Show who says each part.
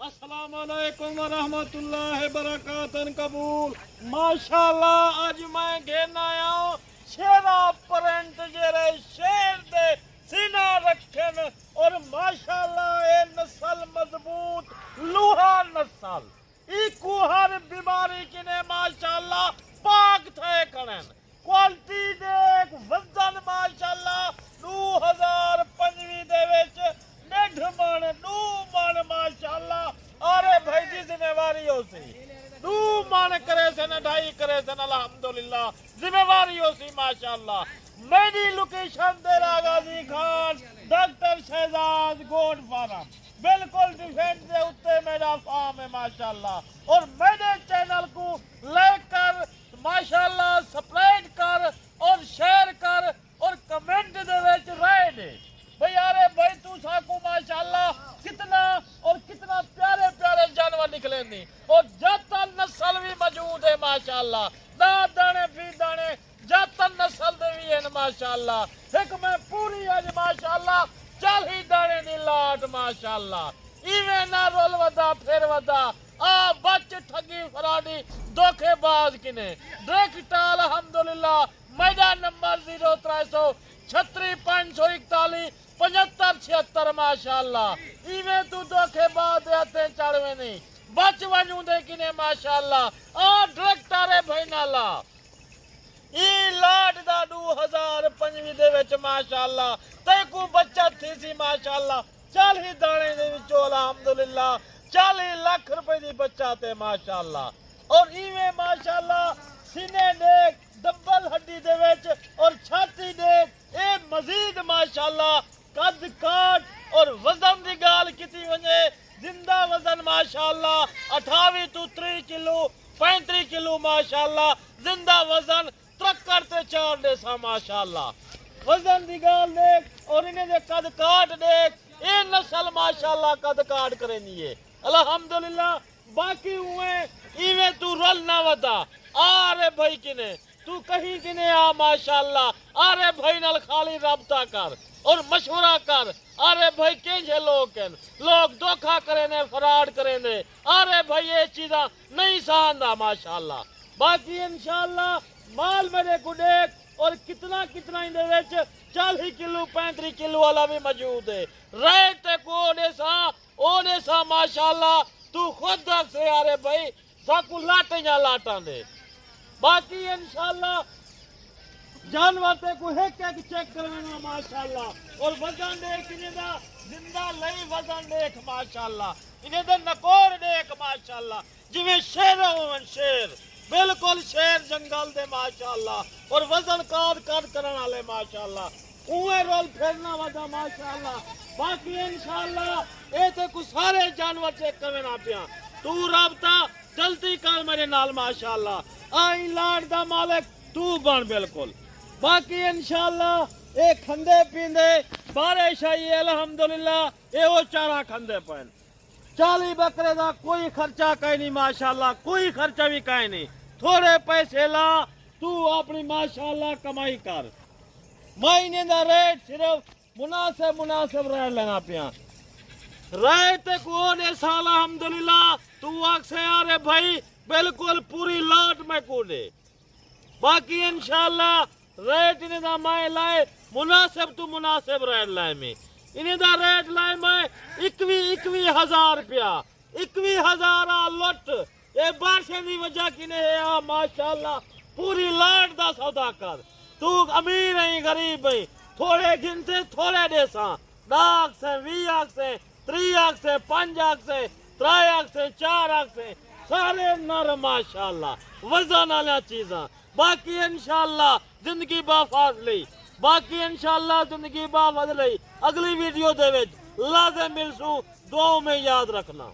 Speaker 1: अस्सलामुअलैकुम वरहमतुल्लाहि बरकातन कबूल। माशाल्लाह आज मैं घेरना आया शेरा परंट जेरे शेर दे सीना रखन और माशाल्लाह ए नस्ल मजबूत लूहा नस्ल इकू हर बीमारी किने माशाल्लाह पाक थे करन क्वालिटी देख वजन माशाल्लाह 2025 दे विच 1.5 मन 9 मन माशाल्लाह। अरे भाई जी जिम्मेवारी हो सी 2 मन करे से 2.5 करे से अल्हम्दुलिल्लाह जिम्मेवारी हो सी माशाल्लाह। मेरी लोकेशन तेरा गाजी खान डॉक्टर शहजाद गोड फार्म बिल्कुल डिफेंस के उत्ते मेरा फार्म है माशाल्लाह। और मेरे चैनल को लाइक कर माशाल्लाह सब्सक्राइब कर और शेयर कर और कमेंट दे विच राय दे भाई। अरे भाई तू साकू माशाल्लाह कितना और कितना प्यारे प्यारे जानवर निकले नी और जातन नस्ल भी मौजूद है माशाल्लाह। दाने भी दाने जातन नस्ल दे भी है माशाल्लाह। एक मैं पूरी आज माशाल्लाह 40 दाने दी लाट माशाल्लाह। इवें ना रोल वदा फिर वदा आ बच ठगी फराडी धोखेबाज किने डायरेक्ट अल्हम्दुलिल्लाह मैदान नंबर 0300 36 541 75 76 माशाल्लाह। इवें तू धोखेबाज आते चढ़वे नहीं बच वजू दे किने माशाल्लाह। आ डायरेक्टर है भाई नाला ई लाट दा 2025 दे विच माशाल्लाह ते को बच्चा थी सी माशाल्लाह 40 दाने दे विचों अल्हम्दुलिल्लाह 40 लाख रुपए दी बच्चा ते माशाल्लाह। और इवें माशाल्लाह सीने देख डबल हड्डी दे विच और छाती देख ए मजीद माशाल्लाह कद काट और वजन दी गाल किती वने जिंदा वजन माशाल्लाह 28 तो 30 किलो 35 किलो माशाल्लाह जिंदा वजन 73 ते 4 देसा माशाल्लाह। वजन दी गाल देख और इन्हें दे कद काट देख ए नस्ल माशाल्लाह कद काट करेनी है अल्हम्दुलिल्लाह। बाकी हुए इवें तू रोल ना वदा अरे भाई किने तू कहीं किने आ माशाल्लाह। अरे भाई नाल खाली राबता कर और मशवरा कर। अरे भाई केंजे लोग धोखा करे ने फराड करे ने। अरे भाई ये चीज़ा नहीं सहंदा माशाल्लाह। बाकी इंशाल्लाह माल मेरे को देख और कितना कितना इनदे विच 40 किलो 35 किलो वाला भी मौजूद है। रहते को ओने सा माशाल्लाह तू खुद से अरे भाई साकू लाटे या लाटा दे। बाकी इंशाल्लाह जानवर ते को एक चेक करवाना माशाल्लाह। और वजन देख इन्हें दा जिंदा लई वजन देख माशाल्लाह। इन्हें दा नकोर देख माशाल्लाह जिवें शेर होवन शेर बिल्कुल शेर जंगल दे माशाल्लाह। और वजन काद करन वाले माशाल्लाह उवे रोल फिरना वदा माशाल्लाह। बाकी इंशाल्लाह ए ते को सारे जानवर चेक करना पिया तू राबता जल्दी कर मेरे नाल माशाल्लाह। आई लाड दा मालिक तू बन बिल्कुल। बाकी इंशाल्लाह ए खंदे पींदे बारिश आई अल्हम्दुलिल्लाह ए वो चारा खंदे पैन 40 बकरे दा कोई खर्चा कहीं नहीं माशाल्लाह कोई खर्चा भी कहीं नहीं। थोड़े पैसे ला तू अपनी माशाल्लाह कमाई कर। महीने दा रेट सिर्फ मुनासिब रह लेना पिया रेट को ने साल अल्हम्दुलिल्लाह तू आख से अरे भाई बिल्कुल पूरी लाट में को दे। बाकी इंशाल्लाह रेट इन्हें दा मैं लाए मुनासिब तू मुनासिब रेट लाए में इन्हें दा रेट लाए मैं 21,000 रुपया 21,000 लुट ये बारिश की वजह किने है माशाल्लाह पूरी लाट दा सौदा कर। तू अमीर है गरीब है थोड़े गिनते थोड़े देसा 10 से 20 से 3 से 5 से 3 से 4 से सारे नर माशाल्लाह वजन वाला चीज़ा। बाकी इंशाल्लाह जिंदगी बाफाजली बाकी इंशाल्लाह जिंदगी बाफाजली अगली वीडियो दे विच लाज़िम मिलसू दुआ में याद रखना।